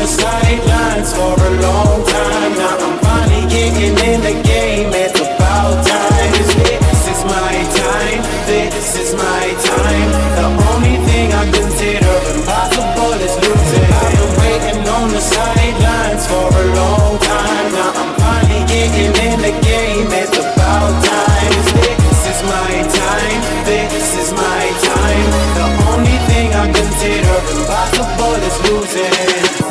the sidelines for a long time. Now I'm finally getting in the game. It's about time. This is my time. This is my time. The only thing I consider impossible is losing. I've been waiting on the sidelines for a long time. Now I'm finally getting in the game. It's about time. This is my time. This is my time. The only thing I consider impossible is losing.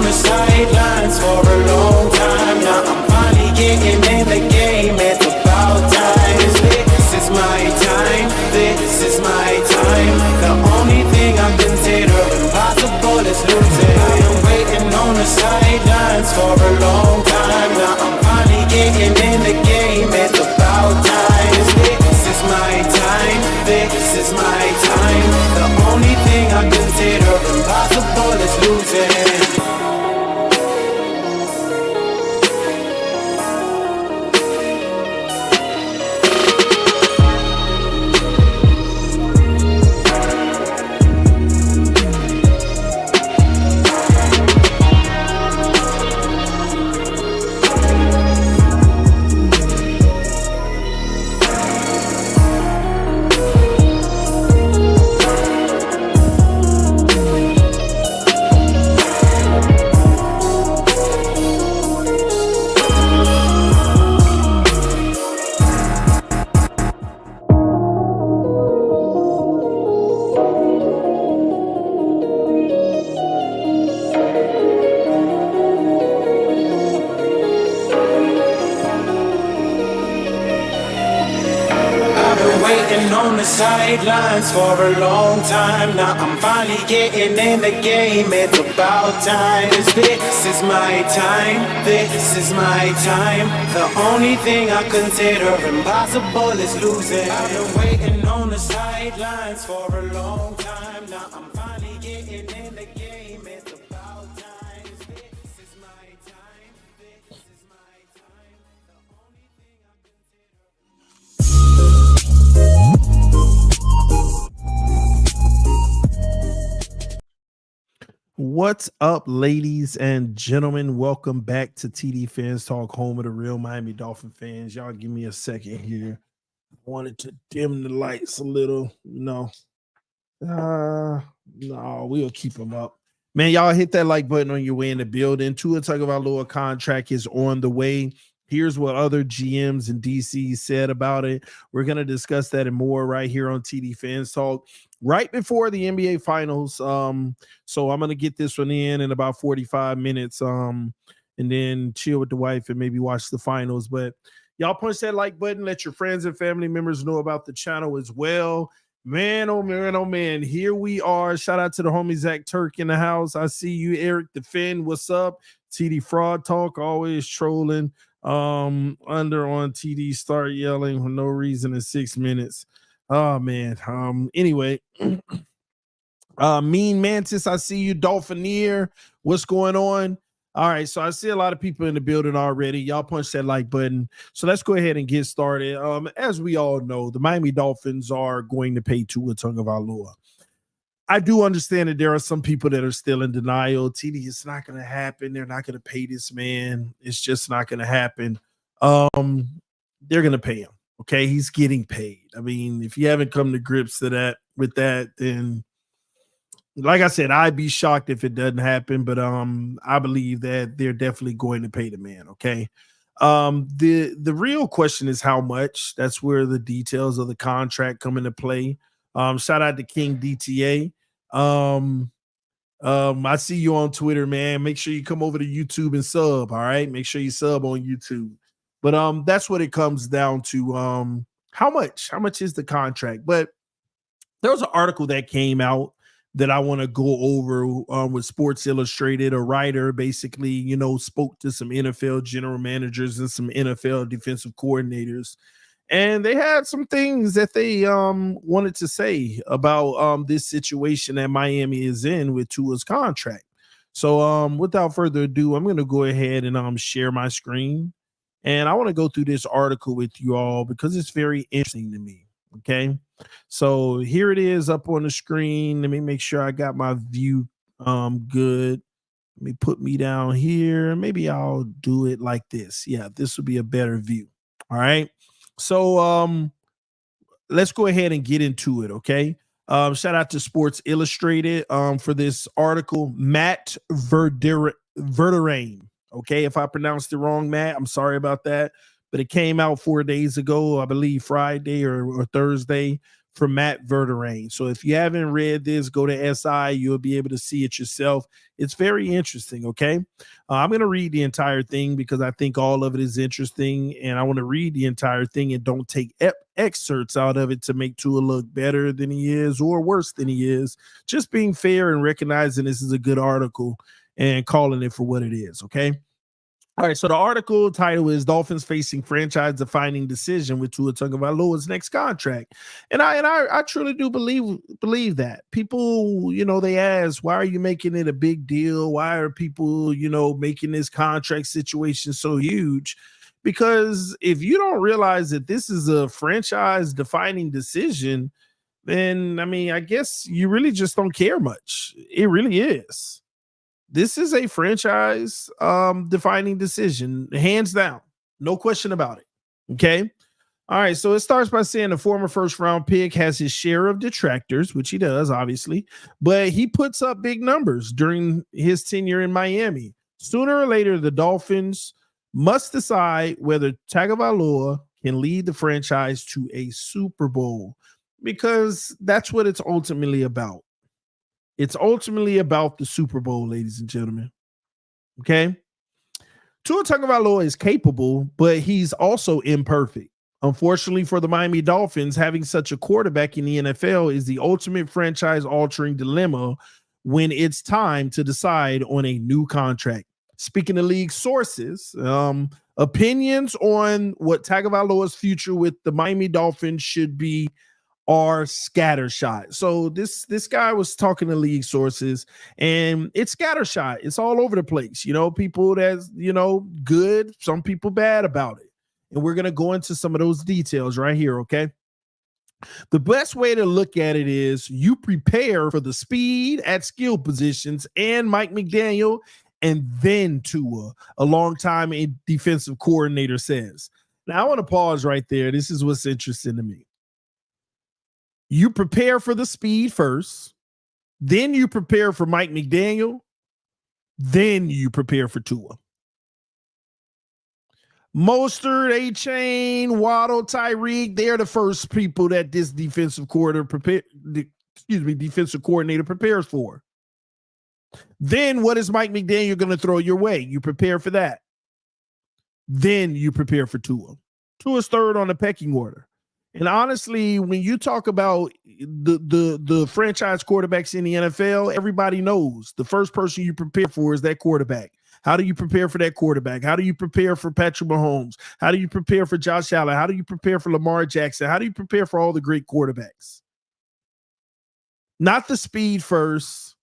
On the sidelines for a long time. Now I'm finally getting in the game. It's about time. This is my time. This is my time. The only thing I consider impossible is losing. I've been waiting on the sidelines for a long time. Now I'm finally getting in the game. It's about time. This is my time. This is my time. The only thing I consider impossible is losing. On the sidelines for a long time. Now I'm finally getting in the game. It's about time. This is my time. This is my time. The only thing I consider impossible is losing. I've been waiting on the sidelines for a long time. Now I'm finally getting in the game. It's about time. This is my time. This is my time. The only thing I What's up, ladies and gentlemen? Welcome back to TD Fans Talk, home of the real Miami Dolphin fans. Y'all give me a second here. I wanted to dim the lights a little, no, we'll keep them up. Man, y'all hit that like button on your way in the building. Tua Tagovailoa contract is on the way. Here's what other GMs and DCs said about it. We're going to discuss that and more right here on TD Fans Talk right before the NBA Finals. So I'm going to get this one in about 45 minutes and then chill with the wife and maybe watch the finals. But y'all punch that like button. Let your friends and family members know about the channel as well. Man, oh man, oh man. Here we are. Shout out to the homie Zach Turk in the house. I see you, Eric Defend. What's up? TD Fraud Talk, always trolling. Under on TD, start yelling for no reason in 6 minutes. Oh man. Anyway, Mean Mantis, I see you. Dolphineer, what's going on? All right, so I see a lot of people in the building already. Y'all punch that like button. So let's go ahead and get started. As we all know, the Miami Dolphins are going to pay Tua Tagovailoa. I do understand that there are some people that are still in denial. TD, it's not going to happen. They're not going to pay this man. It's just not going to happen. They're going to pay him. Okay, he's getting paid. I mean, if you haven't come to grips with that, then like I said, I'd be shocked if it doesn't happen. But I believe that they're definitely going to pay the man. Okay. The real question is how much. That's where the details of the contract come into play. Shout out to King DTA. I see you on Twitter, man. Make sure you come over to YouTube and sub. All right. Make sure you sub on YouTube. But that's what it comes down to. How much is the contract? But there was an article that came out that I want to go over with Sports Illustrated. A writer basically, spoke to some NFL general managers and some NFL defensive coordinators, and they had some things that they wanted to say about this situation that Miami is in with Tua's contract. So without further ado, I'm going to go ahead and share my screen, and I want to go through this article with you all because it's very interesting to me. Okay, so here it is up on the screen. Let me make sure I got my view good. Let me put me down here. Maybe I'll do it like this. Yeah, this will be a better view. All right. So let's go ahead and get into it. Okay. Shout out to Sports Illustrated for this article. Matt Verderame. Okay, if I pronounced it wrong, Matt, I'm sorry about that. But it came out 4 days ago, I believe Friday or Thursday, from Matt Verderame. So if you haven't read this, go to SI. You'll be able to see it yourself. It's very interesting, okay? I'm going to read the entire thing because I think all of it is interesting, and I want to read the entire thing and don't take excerpts out of it to make Tua look better than he is or worse than he is. Just being fair and recognizing this is a good article and calling it for what it is, okay? All right, so the article title is Dolphins facing franchise-defining decision with Tua Tagovailoa's next contract. And I truly do believe that. People, they ask, why are you making it a big deal? Why are people, making this contract situation so huge? Because if you don't realize that this is a franchise-defining decision, then, I guess you really just don't care much. It really is. This is a franchise defining decision, hands down. No question about it. Okay. All right. So it starts by saying the former first round pick has his share of detractors, which he does, obviously, but he puts up big numbers during his tenure in Miami. Sooner or later, the Dolphins must decide whether Tagovailoa can lead the franchise to a Super Bowl, because that's what it's ultimately about. It's ultimately about the Super Bowl, ladies and gentlemen. Okay. Tua Tagovailoa is capable, but he's also imperfect. Unfortunately for the Miami Dolphins, having such a quarterback in the NFL is the ultimate franchise-altering dilemma when it's time to decide on a new contract. Speaking of league sources, opinions on what Tagovailoa's future with the Miami Dolphins should be are scattershot. So this guy was talking to league sources, and it's scattershot. It's all over the place. People that's good, some people bad about it. And we're gonna go into some of those details right here. Okay. The best way to look at it is you prepare for the speed at skill positions and Mike McDaniel, and then Tua, a longtime defensive coordinator, says. Now I want to pause right there. This is what's interesting to me. You prepare for the speed first, then you prepare for Mike McDaniel, then you prepare for Tua. Mostert, A-Chain, Waddle, Tyreek, they're the first people that this defensive coordinator prepares for. Then what is Mike McDaniel going to throw your way? You prepare for that. Then you prepare for Tua. Tua's third on the pecking order. And honestly, when you talk about the franchise quarterbacks in the NFL, everybody knows the first person you prepare for is that quarterback. How do you prepare for that quarterback? How do you prepare for Patrick Mahomes? How do you prepare for Josh Allen? How do you prepare for Lamar Jackson? How do you prepare for all the great quarterbacks? Not the speed first,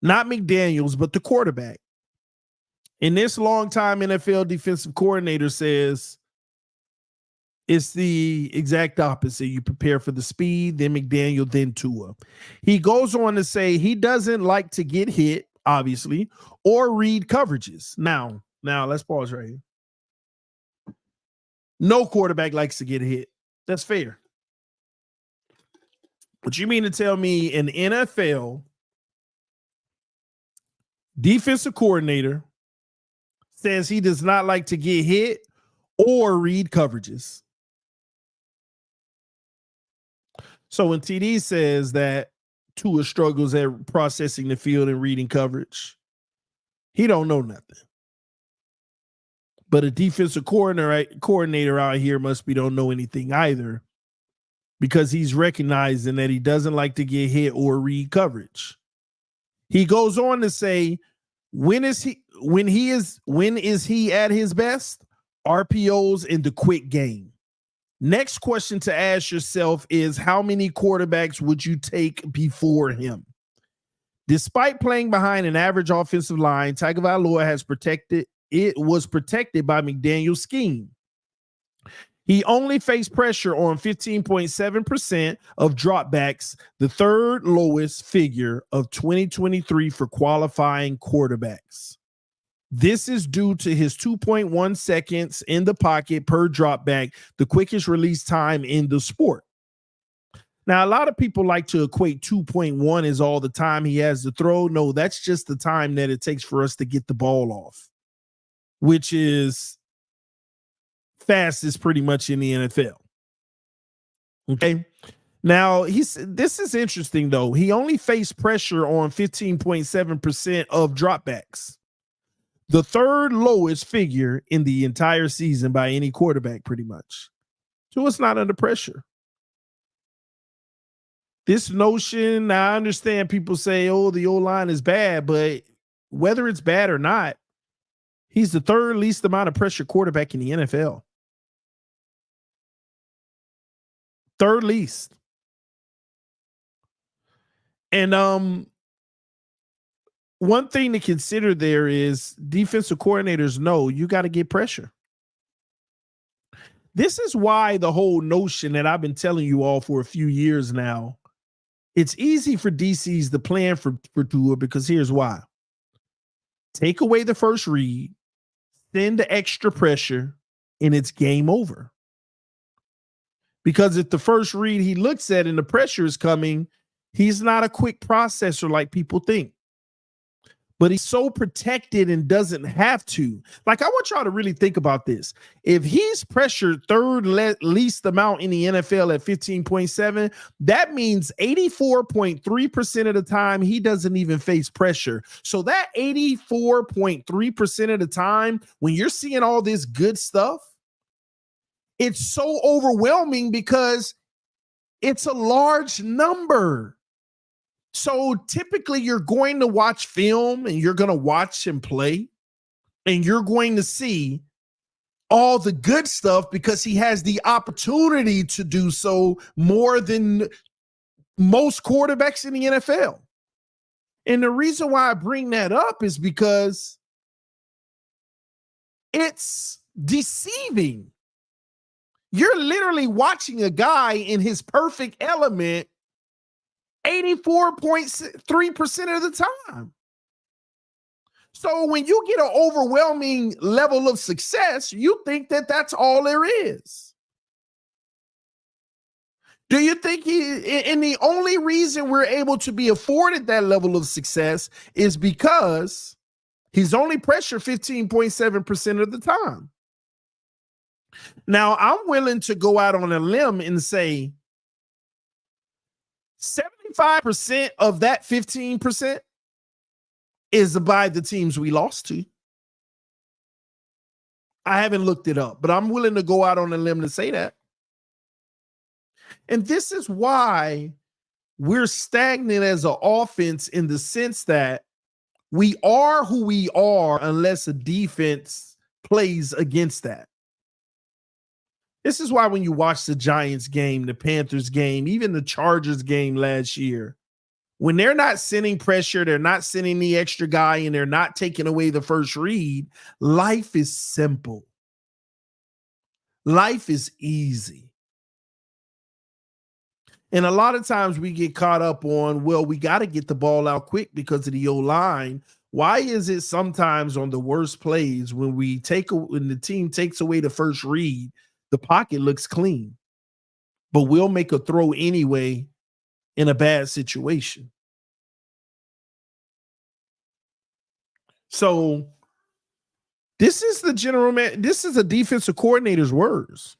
not McDaniels, but the quarterback. And this longtime NFL defensive coordinator says, it's the exact opposite. You prepare for the speed, then McDaniel, then Tua. He goes on to say he doesn't like to get hit, obviously, or read coverages. Now let's pause right here. No quarterback likes to get hit. That's fair. But you mean to tell me an NFL defensive coordinator says he does not like to get hit or read coverages? So when TD says that Tua struggles at processing the field and reading coverage. He don't know nothing. But a defensive coordinator out here must be don't know anything either, because he's recognizing that he doesn't like to get hit or read coverage. He goes on to say, when is he at his best? RPOs in the quick game. Next question to ask yourself is, how many quarterbacks would you take before him? Despite playing behind an average offensive line, Tagovailoa was protected by McDaniel's scheme. He only faced pressure on 15.7% of dropbacks, the third lowest figure of 2023 for qualifying quarterbacks. This is due to his 2.1 seconds in the pocket per dropback, the quickest release time in the sport. Now, a lot of people like to equate 2.1 as all the time he has to throw. No, that's just the time that it takes for us to get the ball off, which is fastest pretty much in the NFL. Okay. Now, this is interesting, though. He only faced pressure on 15.7% of dropbacks, the third lowest figure in the entire season by any quarterback, pretty much. So it's not under pressure. This notion, I understand people say, oh, the O-line is bad, but whether it's bad or not, he's the third least amount of pressure quarterback in the NFL. Third least. And one thing to consider there is defensive coordinators know you got to get pressure. This is why the whole notion that I've been telling you all for a few years now, it's easy for DCs to plan for Tua, because here's why. Take away the first read, send the extra pressure, and it's game over. Because if the first read he looks at and the pressure is coming, he's not a quick processor like people think. But he's so protected and doesn't have to. Like, I want y'all to really think about this. If he's pressured third least amount in the NFL at 15.7, that means 84.3% of the time he doesn't even face pressure. So that 84.3% of the time, when you're seeing all this good stuff, it's so overwhelming because it's a large number. So typically you're going to watch film and you're going to watch him play and you're going to see all the good stuff because he has the opportunity to do so more than most quarterbacks in the NFL. And the reason why I bring that up is because it's deceiving. You're literally watching a guy in his perfect element 84.3% of the time. So when you get an overwhelming level of success, you think that that's all there is. Do you think and the only reason we're able to be afforded that level of success is because he's only pressured 15.7% of the time. Now, I'm willing to go out on a limb and say 75% of that 15% is by the teams we lost to. I haven't looked it up, but I'm willing to go out on a limb to say that. And this is why we're stagnant as an offense, in the sense that we are who we are unless a defense plays against that. This is why when you watch the Giants game, the Panthers game, even the Chargers game last year, when they're not sending pressure, they're not sending the extra guy, and they're not taking away the first read, life is simple. Life is easy. And a lot of times we get caught up on, well, we got to get the ball out quick because of the O-line. Why is it sometimes on the worst plays when the team takes away the first read, the pocket looks clean, but we'll make a throw anyway in a bad situation? So this is the general man. This is a defensive coordinator's words.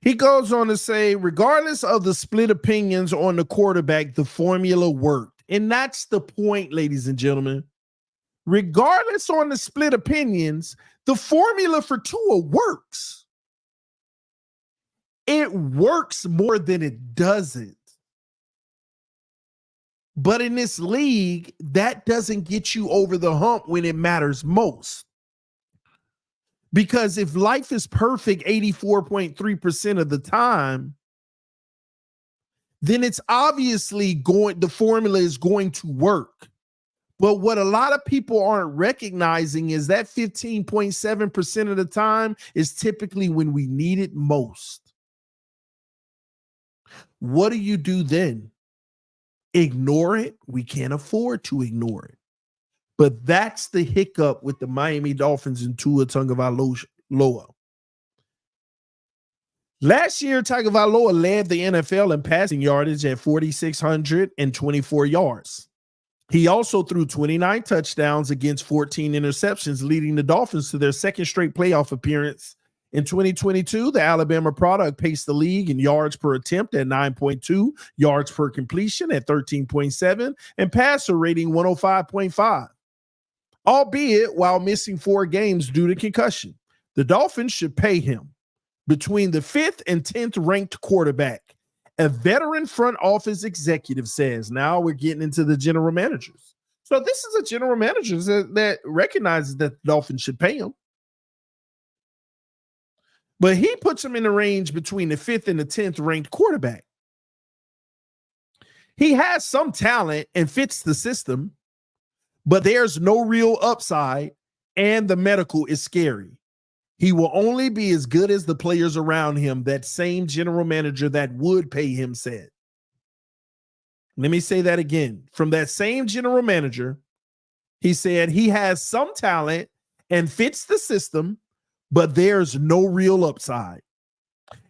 He goes on to say, regardless of the split opinions on the quarterback, the formula worked. And that's the point, ladies and gentlemen. Regardless on the split opinions, the formula for Tua works. It works more than it doesn't. But in this league, that doesn't get you over the hump when it matters most. Because if life is perfect 84.3% of the time, then it's obviously the formula is going to work. But what a lot of people aren't recognizing is that 15.7% of the time is typically when we need it most. What do you do then? Ignore it? We can't afford to ignore it. But that's the hiccup with the Miami Dolphins and Tua Tagovailoa. Last year, Tagovailoa led the NFL in passing yardage at 4,624 yards. He also threw 29 touchdowns against 14 interceptions, leading the Dolphins to their second straight playoff appearance. In 2022, the Alabama product paced the league in yards per attempt at 9.2, yards per completion at 13.7, and passer rating 105.5. Albeit while missing 4 games due to concussion. The Dolphins should pay him between the 5th and 10th ranked quarterback. A veteran front office executive says. Now we're getting into the general managers. So this is a general manager that recognizes that the Dolphins should pay him. But he puts him in the range between the 5th and the 10th ranked quarterback. He has some talent and fits the system, but there's no real upside, and the medical is scary. He will only be as good as the players around him, that same general manager that would pay him said. Let me say that again. From that same general manager, he said he has some talent and fits the system, but there's no real upside,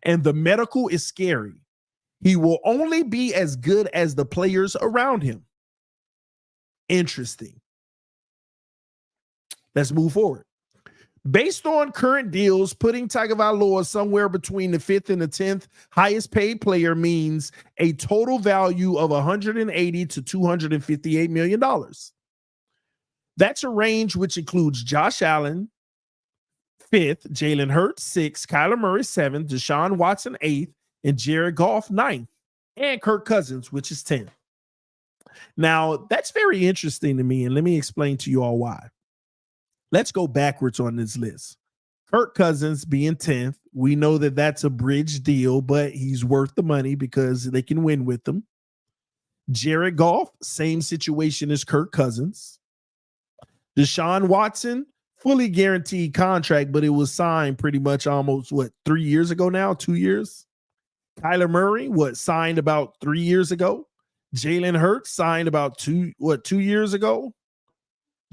and the medical is scary. He will only be as good as the players around him. Interesting. Let's move forward. Based on current deals, putting Tagovailoa somewhere between the 5th and the 10th highest paid player means a total value of $180 to $258 million. That's a range which includes Josh Allen, 5th, Jalen Hurts, 6th, Kyler Murray, 7th, Deshaun Watson, 8th, and Jared Goff, 9th, and Kirk Cousins, which is 10th. Now, that's very interesting to me, and let me explain to you all why. Let's go backwards on this list. Kirk Cousins being 10th. We know that that's a bridge deal, but he's worth the money because they can win with him. Jared Goff, same situation as Kirk Cousins. Deshaun Watson, fully guaranteed contract, but it was signed pretty much almost, 3 years ago now? 2 years? Kyler Murray, signed about 3 years ago? Jalen Hurts signed about 2 years ago?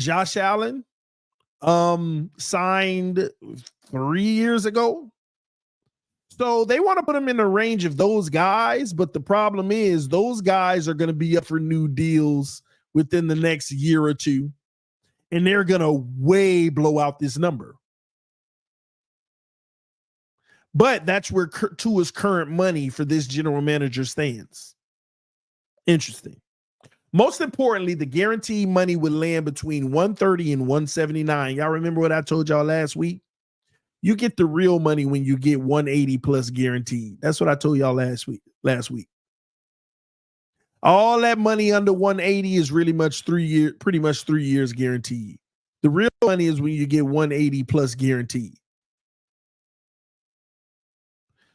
Josh Allen, signed 3 years ago. So they want to put him in the range of those guys, but the problem is those guys are going to be up for new deals within the next year or two, and they're going to way blow out this number. But that's where Tua's current money for this general manager stands. Interesting. Most importantly, the guaranteed money would land between 130 and 179. Y'all remember what I told y'all last week? You get the real money when you get 180 plus guaranteed. That's what I told y'all last week. All that money under 180 is pretty much 3 years guaranteed. The real money is when you get 180 plus guaranteed.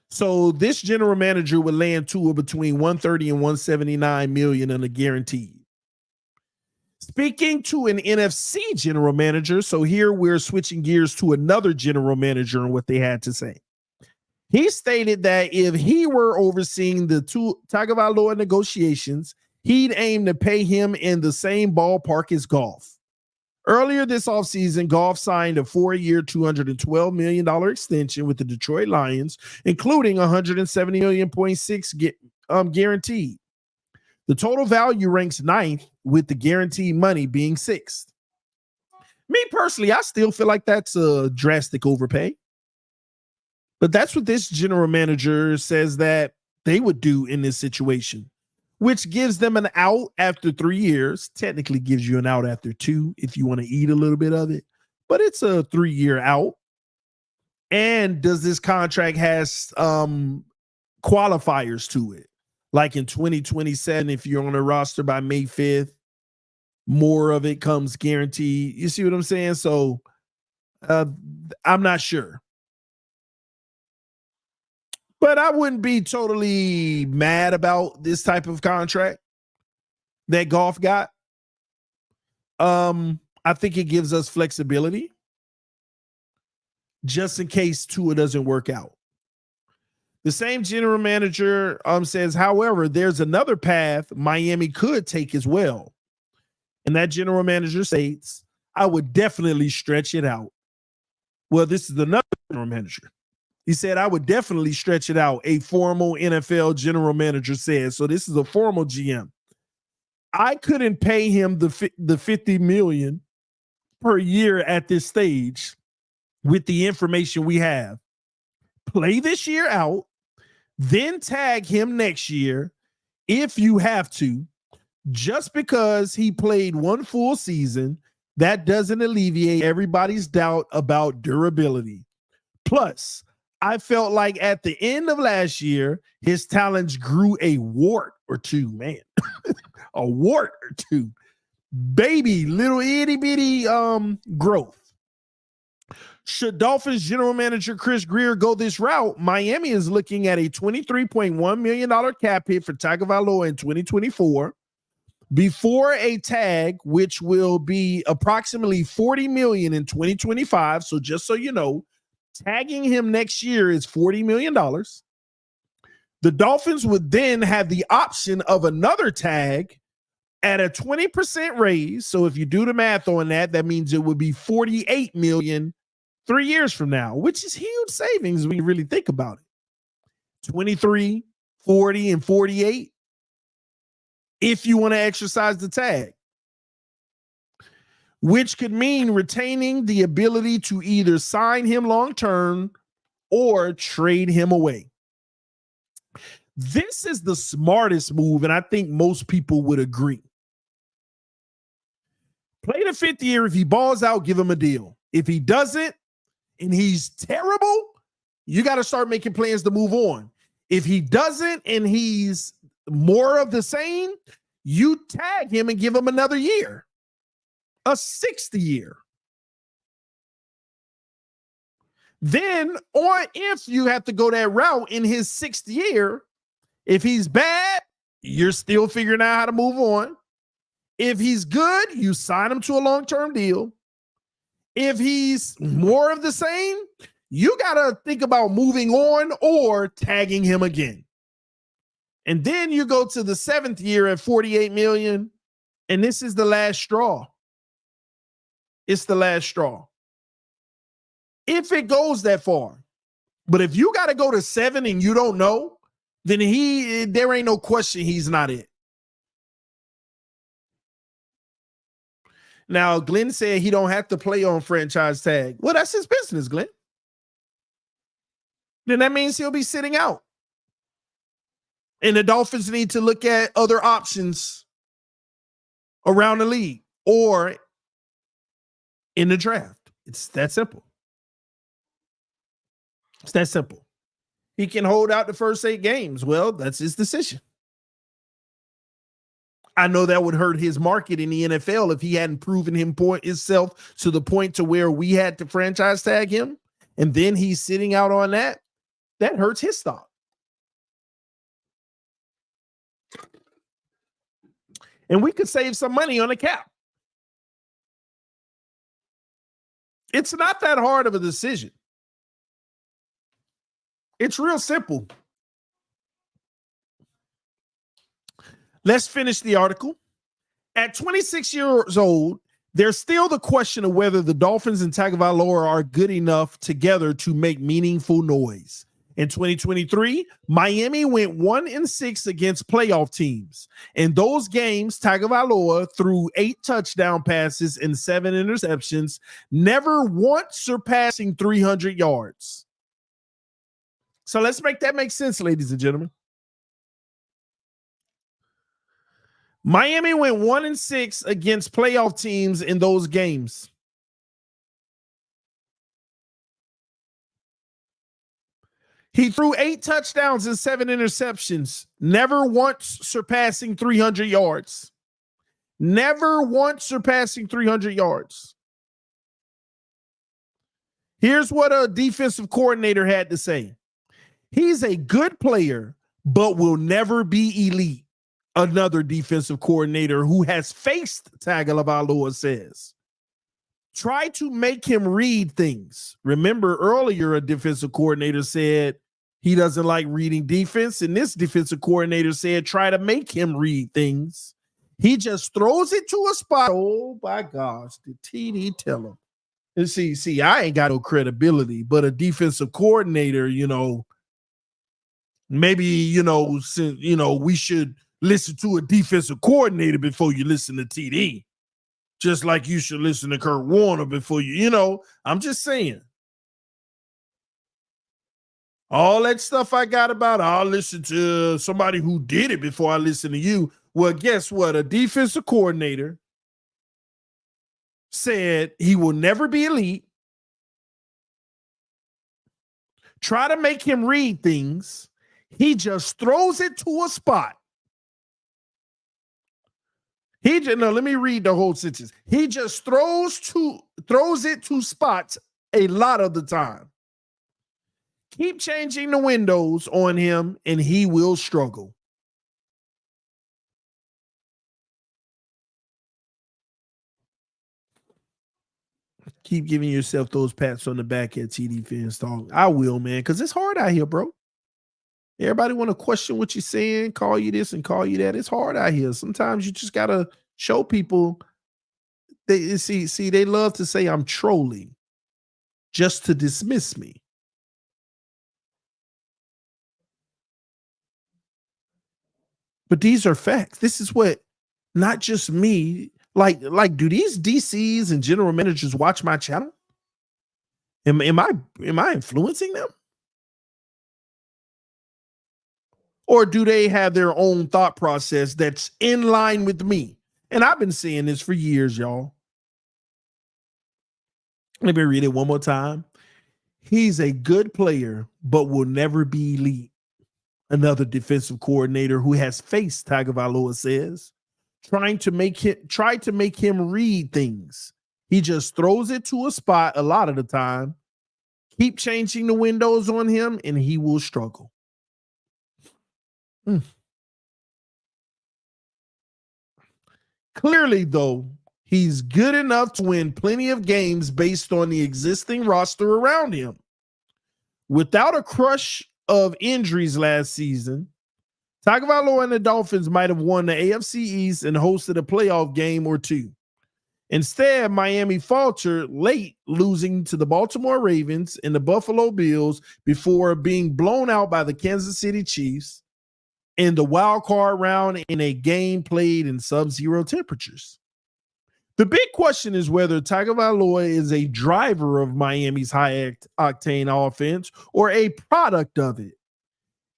So this general manager would land Tua between 130 and 179 million on a guaranteed. Speaking to an NFC general manager, so here we're switching gears to another general manager and what they had to say. He stated that if he were overseeing the Tagovailoa negotiations, he'd aim to pay him in the same ballpark as Goff. Earlier this offseason, Goff signed a 4-year, $212 million extension with the Detroit Lions, including $170.6 million guaranteed. The total value ranks 9th, with the guaranteed money being 6th. Me personally, I still feel like that's a drastic overpay. But that's what this general manager says that they would do in this situation, which gives them an out after 3 years. Technically gives you an out after 2 if you want to eat a little bit of it, but it's a 3-year out. And does this contract has qualifiers to it? Like in 2027, if you're on a roster by May 5th, more of it comes guaranteed. You see what I'm saying? So I'm not sure. But I wouldn't be totally mad about this type of contract that Goff got. I think it gives us flexibility just in case Tua doesn't work out. The same general manager says, however, there's another path Miami could take as well. And that general manager states, I would definitely stretch it out. Well, this is another general manager. He said, I would definitely stretch it out. A formal NFL general manager says, so this is a formal GM. I couldn't pay him the $50 million per year at this stage with the information we have. Play this year out, then tag him next year if you have to. Just because he played one full season, that doesn't alleviate everybody's doubt about durability. Plus, I felt like at the end of last year, his talents grew a wart or two, man. A wart or two. Baby, little itty bitty growth. Should Dolphins general manager Chris Grier go this route, Miami is looking at a $23.1 million cap hit for Tagovailoa in 2024 before a tag, which will be approximately $40 million in 2025. So just so you know, tagging him next year is $40 million. The Dolphins would then have the option of another tag at a 20% raise. So if you do the math on that, that means it would be $48 million 3 years from now, which is huge savings when you really think about it. 23, 40, and 48 if you want to exercise the tag, which could mean retaining the ability to either sign him long-term or trade him away. This is the smartest move, and I think most people would agree. Play the 5th year. If he balls out, give him a deal. If he doesn't, and he's terrible, you got to start making plans to move on. If he doesn't, and he's more of the same, you tag him and give him another year. A 6th year. Then, or if you have to go that route in his 6th year, if he's bad, you're still figuring out how to move on. If he's good, you sign him to a long-term deal. If he's more of the same, you got to think about moving on or tagging him again. And then you go to the 7th year at $48 million, and this is the last straw. It's the last straw. If it goes that far. But if you got to go to 7 and you don't know, then there ain't no question he's not it. Now, Glenn said he don't have to play on franchise tag. Well, that's his business, Glenn. Then that means he'll be sitting out. And the Dolphins need to look at other options around the league or in the draft. It's that simple. It's that simple. He can hold out the first 8 games. Well, that's his decision. I know that would hurt his market in the NFL if he hadn't proven himself to the point to where we had to franchise tag him, and then he's sitting out on that. That hurts his stock. And we could save some money on the cap. It's not that hard of a decision. It's real simple. Let's finish the article. At 26 years old, there's still the question of whether the Dolphins and Tagovailoa are good enough together to make meaningful noise. In 2023, Miami went 1-6 against playoff teams. In those games, Tagovailoa threw 8 touchdown passes and 7 interceptions, never once surpassing 300 yards. So let's make that make sense, ladies and gentlemen. Miami went 1-6 against playoff teams in those games. He threw 8 touchdowns and 7 interceptions, never once surpassing 300 yards. Never once surpassing 300 yards. Here's what a defensive coordinator had to say. He's a good player, but will never be elite. Another defensive coordinator who has faced Tagovailoa says. Try to make him read things. Remember earlier, a defensive coordinator said he doesn't like reading defense, and this defensive coordinator said try to make him read things. He just throws it to a spot. Oh, my gosh, did TD tell him? And see, I ain't got no credibility, but a defensive coordinator, maybe, we should listen to a defensive coordinator before you listen to TD. Just like you should listen to Kurt Warner before I'm just saying. All that stuff I got about, I'll listen to somebody who did it before I listen to you. Well, guess what? A defensive coordinator said he will never be elite. Try to make him read things. He just throws it to a spot. Let me read the whole sentence. He just throws it to spots a lot of the time. Keep changing the windows on him and he will struggle. Keep giving yourself those pats on the back at TD Fans Talk. I will, man, because it's hard out here, bro. Everybody want to question what you're saying, call you this and call you that. It's hard out here. Sometimes you just got to show people. They love to say I'm trolling just to dismiss me. But these are facts. This is what, not just me, like do these DCs and general managers watch my channel? Am I influencing them? Or do they have their own thought process that's in line with me? And I've been saying this for years, y'all. Let me read it one more time. He's a good player, but will never be elite. Another defensive coordinator who has faced Tagovailoa says, try to make him read things. He just throws it to a spot a lot of the time. Keep changing the windows on him and he will struggle. Clearly, though, he's good enough to win plenty of games based on the existing roster around him. Without a crush of injuries last season, Tagovailoa and the Dolphins might have won the AFC East and hosted a playoff game or two. Instead, Miami faltered late, losing to the Baltimore Ravens and the Buffalo Bills before being blown out by the Kansas City Chiefs in the wild card round in a game played in sub-zero temperatures. The big question is whether Tagovailoa is a driver of Miami's high-octane offense or a product of it.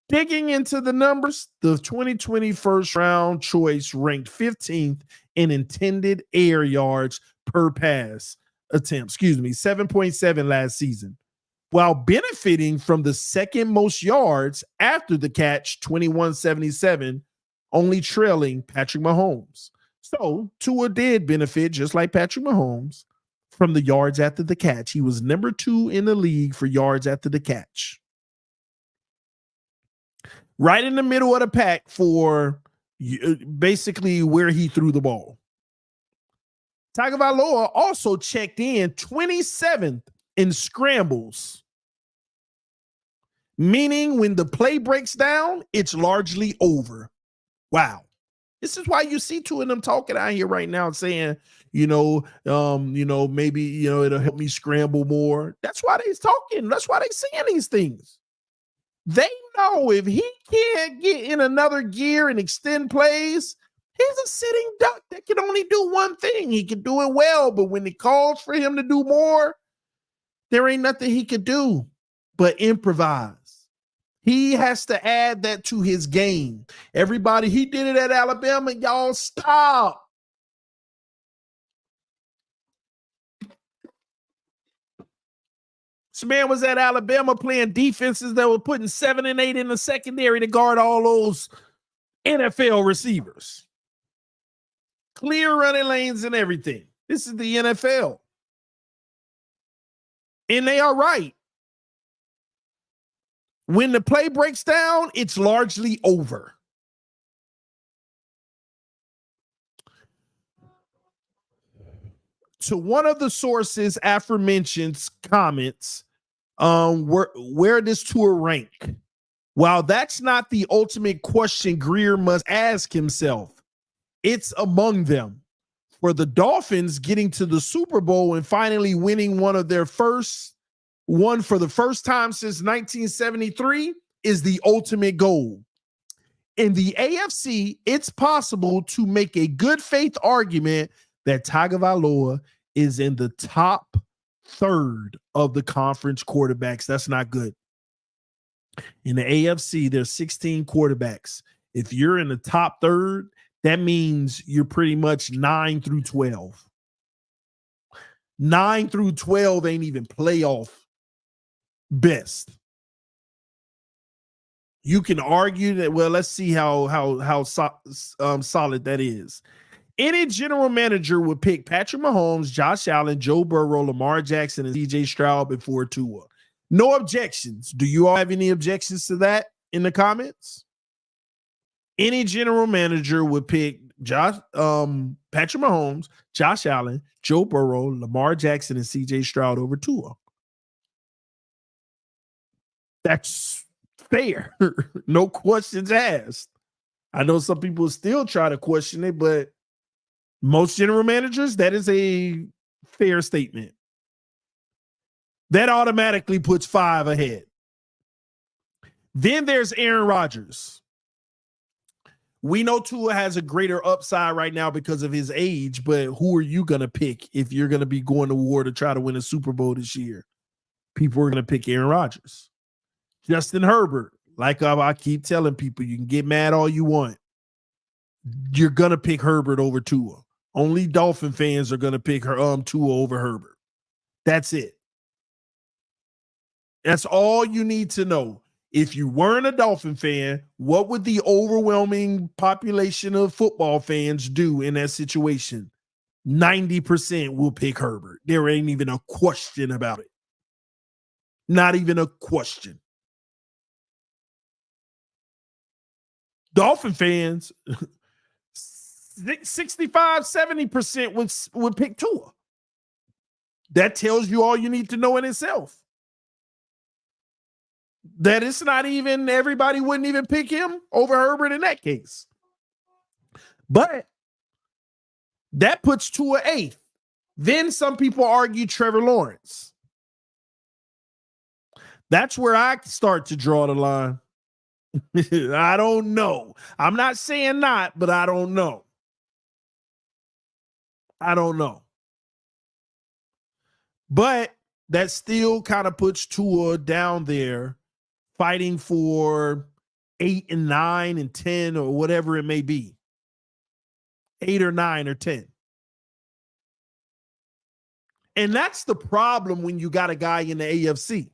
Digging into the numbers, the 2020 first-round choice ranked 15th in intended air yards per pass attempt, 7.7 last season, while benefiting from the second most yards after the catch, 2177, only trailing Patrick Mahomes. So Tua did benefit, just like Patrick Mahomes, from the yards after the catch. He was number 2 in the league for yards after the catch. Right in the middle of the pack for basically where he threw the ball. Tagovailoa also checked in 27th in scrambles, meaning when the play breaks down, it's largely over. Wow. This is why you see two of them talking out here right now saying, maybe, it'll help me scramble more. That's why they're talking. That's why they're saying these things. They know if he can't get in another gear and extend plays, he's a sitting duck that can only do one thing. He can do it well, but when it calls for him to do more, there ain't nothing he could do but improvise. He has to add that to his game. Everybody, he did it at Alabama. Y'all stop. This man was at Alabama playing defenses that were putting 7 and 8 in the secondary to guard all those NFL receivers. Clear running lanes and everything. This is the NFL. And they are right. When the play breaks down, it's largely over. To one of the sources aforementioned comments, where does Tua rank? While that's not the ultimate question Greer must ask himself, it's among them. For the Dolphins, getting to the Super Bowl and finally winning one for the first time since 1973 is the ultimate goal. In the AFC, it's possible to make a good faith argument that Tagovailoa is in the top third of the conference quarterbacks. That's not good. In the AFC, there's 16 quarterbacks. If you're in the top third, that means you're pretty much 9 through 12. 9 through 12 ain't even playoff best. You can argue that, well, let's see how solid that is. Any general manager would pick Patrick Mahomes, Josh Allen, Joe Burrow, Lamar Jackson, and CJ Stroud before Tua. No objections. Do you all have any objections to that in the comments? Any general manager would pick Patrick Mahomes, Josh Allen, Joe Burrow, Lamar Jackson, and CJ Stroud over Tua. That's fair. No questions asked. I know some people still try to question it, but most general managers, that is a fair statement. That automatically puts 5 ahead. Then there's Aaron Rodgers. We know Tua has a greater upside right now because of his age, but who are you going to pick if you're going to be going to war to try to win a Super Bowl this year? People are going to pick Aaron Rodgers. Justin Herbert, like I keep telling people, you can get mad all you want. You're going to pick Herbert over Tua. Only Dolphin fans are going to pick Tua over Herbert. That's it. That's all you need to know. If you weren't a Dolphin fan, what would the overwhelming population of football fans do in that situation? 90% will pick Herbert. There ain't even a question about it. Not even a question. Dolphin fans, 65, 70% would pick Tua. That tells you all you need to know in itself. That it's not even, everybody wouldn't even pick him over Herbert in that case. But that puts Tua 8th. Then some people argue Trevor Lawrence. That's where I start to draw the line. I don't know. I'm not saying not, but I don't know. I don't know. But that still kind of puts Tua down there, fighting for 8 and 9 and 10 or whatever it may be. 8 or 9 or 10. And that's the problem when you got a guy in the AFC.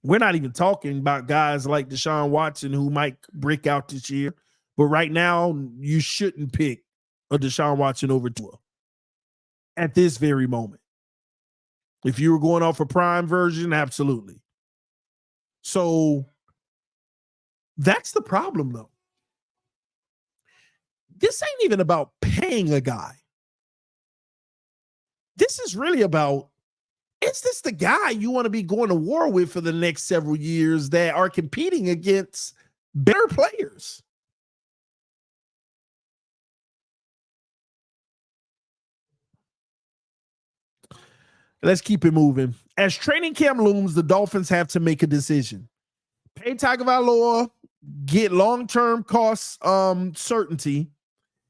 We're not even talking about guys like Deshaun Watson who might break out this year. But right now, you shouldn't pick a Deshaun Watson over Tua at this very moment. If you were going off a prime version, absolutely. So that's the problem, though. This ain't even about paying a guy. This is really about, is this the guy you want to be going to war with for the next several years that are competing against better players? Let's keep it moving. As training camp looms, the Dolphins have to make a decision. Pay Tagovailoa, get long-term cost certainty,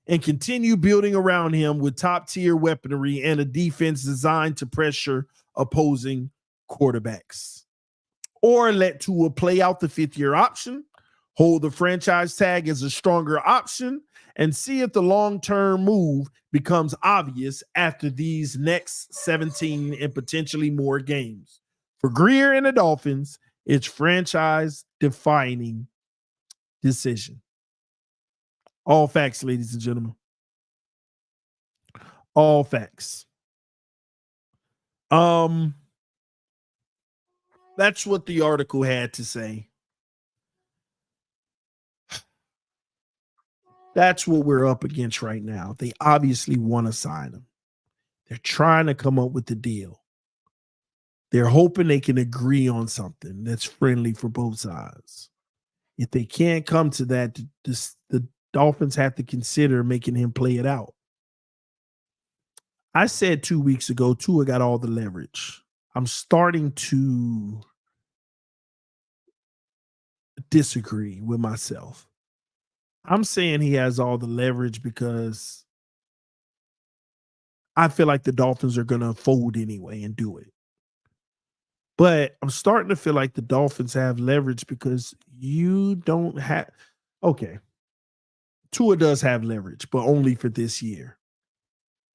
and continue building around him with top-tier weaponry and a defense designed to pressure opposing quarterbacks. or let Tua play out the 5th-year option, hold the franchise tag as a stronger option, and see if the long-term move becomes obvious after these next 17 and potentially more games. For Grier and the Dolphins, it's franchise-defining decision. All facts, ladies and gentlemen. All facts. That's what the article had to say. That's what we're up against right now. They obviously want to sign him. They're trying to come up with a deal. They're hoping they can agree on something that's friendly for both sides. If they can't come to that, the Dolphins have to consider making him play it out. I said 2 weeks ago, Tua got all the leverage. I'm starting to disagree with myself. I'm saying he has all the leverage because I feel like the Dolphins are going to fold anyway and do it. But I'm starting to feel like the Dolphins have leverage because you don't have. Okay. Tua does have leverage, but only for this year.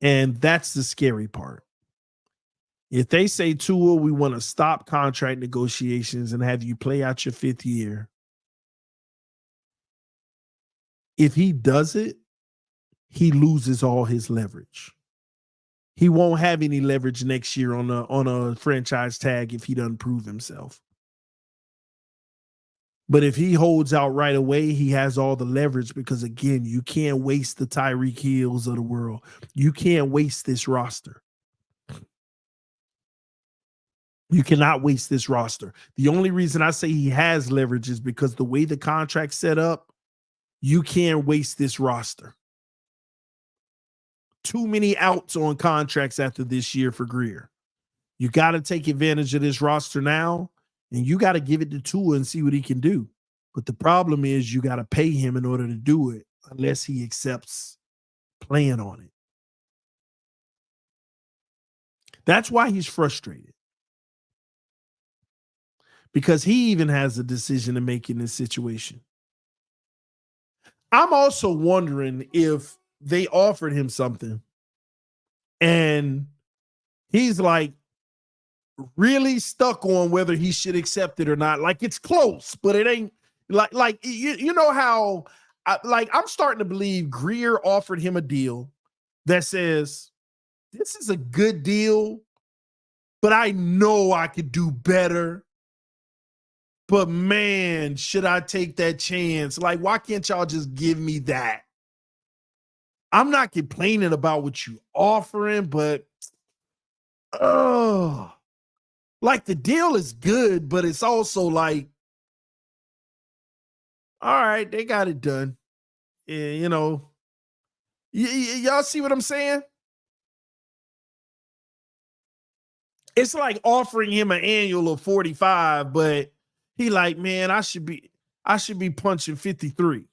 And that's the scary part. If they say, Tua, we want to stop contract negotiations and have you play out your 5th year, if he does it, he loses all his leverage. He won't have any leverage next year on a franchise tag if he doesn't prove himself. But if he holds out right away, he has all the leverage because, again, you can't waste the Tyreek Hills of the world. You can't waste this roster. You cannot waste this roster. The only reason I say he has leverage is because the way the contract's set up, you can't waste this roster. Too many outs on contracts after this year for Grier. You got to take advantage of this roster now, and you got to give it to Tua and see what he can do. But the problem is you got to pay him in order to do it unless he accepts playing on it. That's why he's frustrated. Because he even has a decision to make in this situation. I'm also wondering if they offered him something and he's like really stuck on whether he should accept it or not. Like it's close, but it ain't like you know how I'm starting to believe Grier offered him a deal that says this is a good deal, but I know I could do better. But man, should I take that chance? Like, why can't y'all just give me that? I'm not complaining about what you offering, but like the deal is good, but it's also like, all right, they got it done. Yeah, you know, y'all see what I'm saying? It's like offering him an annual of 45, but he like, man, I should be punching 53.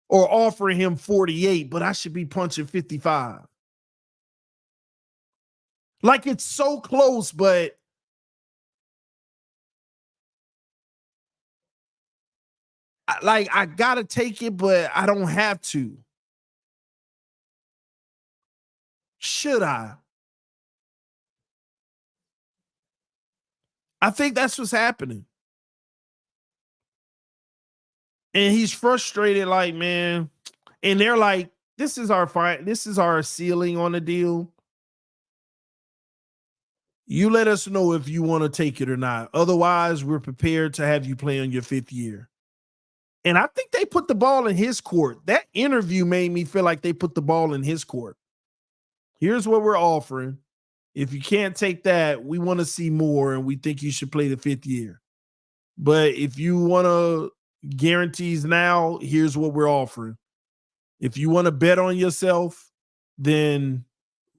Or offering him 48, but I should be punching 55. Like it's so close, but I gotta take it, but I don't have to. Should I? I think that's what's happening. And he's frustrated, like, man. And they're like, this is our ceiling on the deal. You let us know if you want to take it or not. Otherwise, we're prepared to have you play on your 5th year. And I think they put the ball in his court. That interview made me feel like they put the ball in his court. Here's what we're offering. If you can't take that, we want to see more, and we think you should play the 5th year. But if you want to guarantees now, here's what we're offering. If you want to bet on yourself, then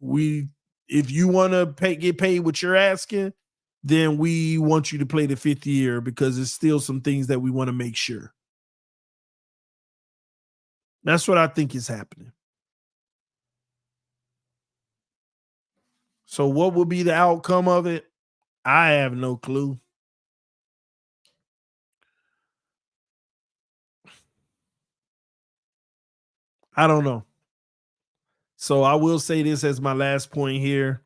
if you want to get paid what you're asking, then we want you to play the 5th year because there's still some things that we want to make sure. That's what I think is happening. So what will be the outcome of it? I have no clue. I don't know. So I will say this as my last point here.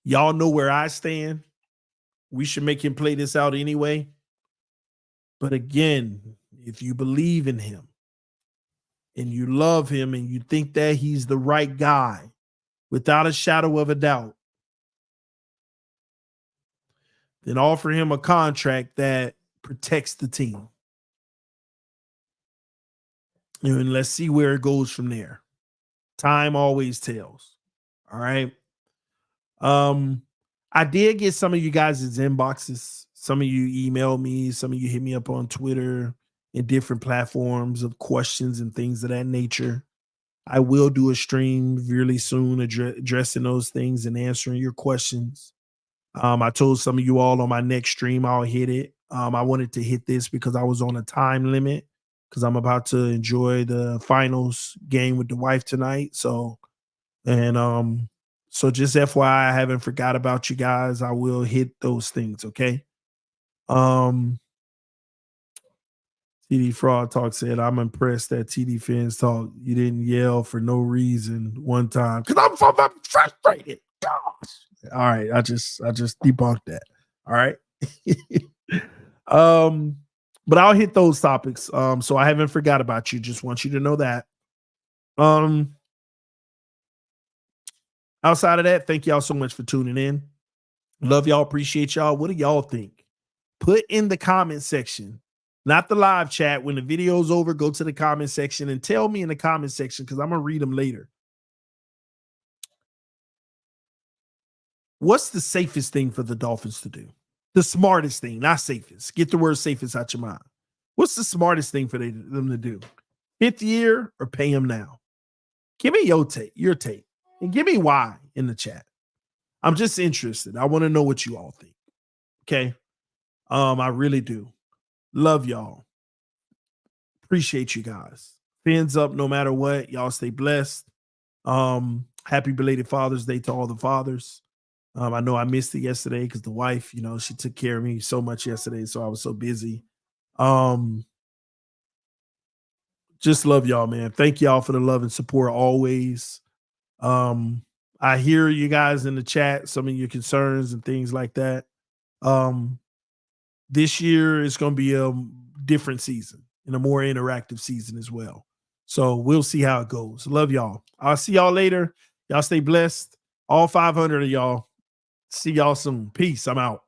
Y'all know where I stand. We should make him play this out anyway. But again, if you believe in him and you love him and you think that he's the right guy, without a shadow of a doubt, then offer him a contract that protects the team. And let's see where it goes from there. Time always tells. All right. I did get some of you guys' inboxes. Some of you emailed me, some of you hit me up on Twitter and different platforms of questions and things of that nature. I will do a stream really soon addressing those things and answering your questions. I told some of you all on my next stream I'll hit it. I wanted to hit this because I was on a time limit because I'm about to enjoy the finals game with the wife tonight. So just FYI, I haven't forgot about you guys. I will hit those things, okay? TD Fraud Talk said, I'm impressed that TD Fans Talk, you didn't yell for no reason one time. Because I'm frustrated. Gosh. All right. I just debunked that. All right. But I'll hit those topics. So I haven't forgot about you. Just want you to know that. Outside of that, thank y'all so much for tuning in. Love y'all. Appreciate y'all. What do y'all think? Put in the comment section, not the live chat. When the video's over, go to the comment section and tell me in the comment section because I'm going to read them later. What's the safest thing for the Dolphins to do? The smartest thing, not safest. Get the word safest out your mind. What's the smartest thing for them to do? 5th year or pay him now? Give me your take, and give me why in the chat. I'm just interested. I want to know what you all think. Okay. I really do. Love y'all. Appreciate you guys. Fins up no matter what. Y'all stay blessed. Happy belated Father's Day to all the fathers. I know I missed it yesterday because the wife, she took care of me so much yesterday, so I was so busy. Just love y'all, man. Thank y'all for the love and support always. I hear you guys in the chat, some of your concerns and things like that. This year is going to be a different season and a more interactive season as well. So we'll see how it goes. Love y'all. I'll see y'all later. Y'all stay blessed. All 500 of y'all. See y'all soon. Peace. I'm out.